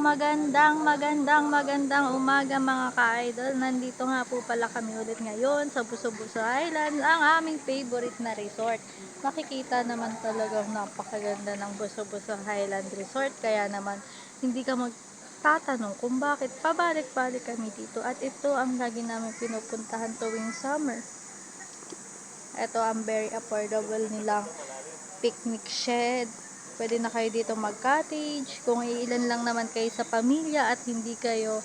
magandang umaga mga ka-idol. Nandito nga po pala kami ulit ngayon sa Buso-Buso Island, ang aming favorite na resort. Makikita naman talagang napakaganda ng Buso-Buso Island Resort. Kaya naman hindi ka magtatanong kung bakit pabalik-balik kami dito. At ito ang lagi namin pinupuntahan tuwing summer. Ito ang very affordable nilang picnic shed. Pwede na kayo dito mag-cottage kung iilan lang naman kayo sa pamilya at hindi kayo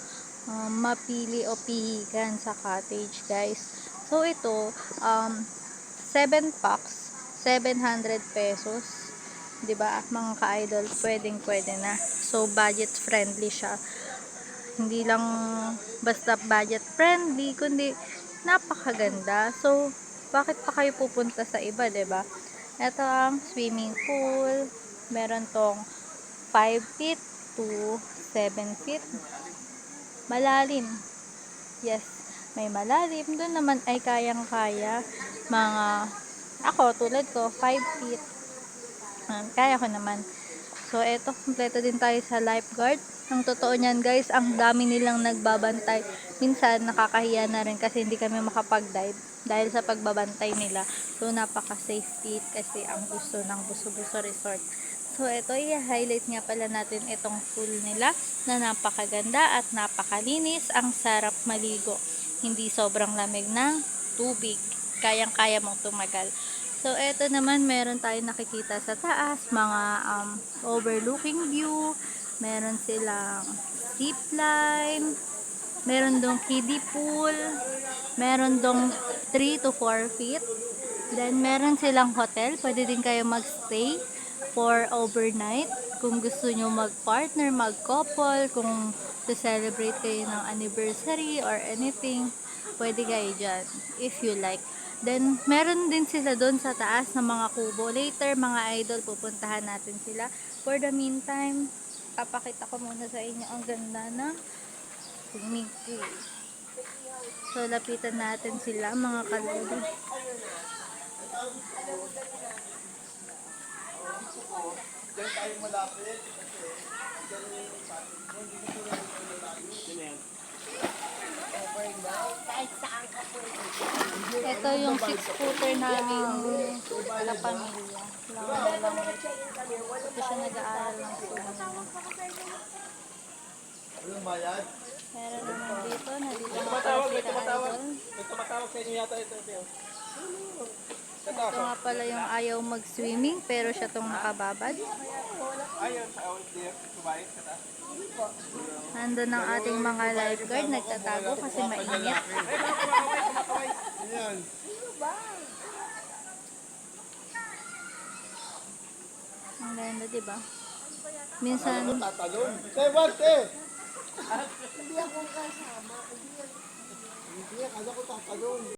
mapili o pihigan sa cottage, guys. So ito 7 packs, 700 pesos. 'Di ba? Mga ka-idol, pwedeng-pwede na. So budget friendly siya. Hindi lang basta budget friendly, kundi napakaganda. So bakit pa kayo pupunta sa iba, 'di ba? Ito ang swimming pool. Meron tong 5 feet to 7 feet. Malalim. Yes, may malalim. Doon naman ay kayang-kaya. Mga, ako, tulad ko, 5 feet. Kaya ko naman. So, eto, kompleto din tayo sa lifeguard. Ang totoo niyan, guys, ang dami nilang nagbabantay. Minsan, nakakahiya na rin kasi hindi kami makapag-dive dahil sa pagbabantay nila. So, napaka-safety kasi ang gusto ng Buso-Buso Resort. So, ito, i-highlight nga pala natin itong pool nila na napakaganda at napakalinis. Ang sarap maligo. Hindi sobrang lamig ng tubig. Kayang-kaya mong tumagal. So, ito naman, meron tayong nakikita sa taas, mga overlooking view. Meron silang zipline. Meron dong kiddie pool. Meron dong 3 to 4 feet. Then, meron silang hotel. Pwede din kayo magstay for overnight. Kung gusto nyo mag-partner, mag-couple, kung to celebrate kayo ng anniversary or anything, pwede kayo dyan, if you like. Then, meron din sila doon sa taas ng mga kubo. Later, mga idol, pupuntahan natin sila. For the meantime, papakita ko muna sa inyo ang ganda ng swimming pool. So, lapitan natin sila, mga kalolo. Diyan tayo malapit. Ito yung 6-footer namin na pamilya. Lang. Ito siya nag-aaral ng swimming. Walang bayad? Meron naman dito, nandito May nga pala tumatawag, may sila tumatawag. idol. May tumatawag sa inyo yata ito. Ito nga pala yung ayaw mag-swimming pero siya tong nakababad. Ayun, sa awit niya. Kumain ka ta. Nandun ang ating mga lifeguard, nagtatago kasi mainit. Ayan. Ang ganda, diba? Minsan, Tatalon. Say what, eh? Hindi, akala ko tatalon.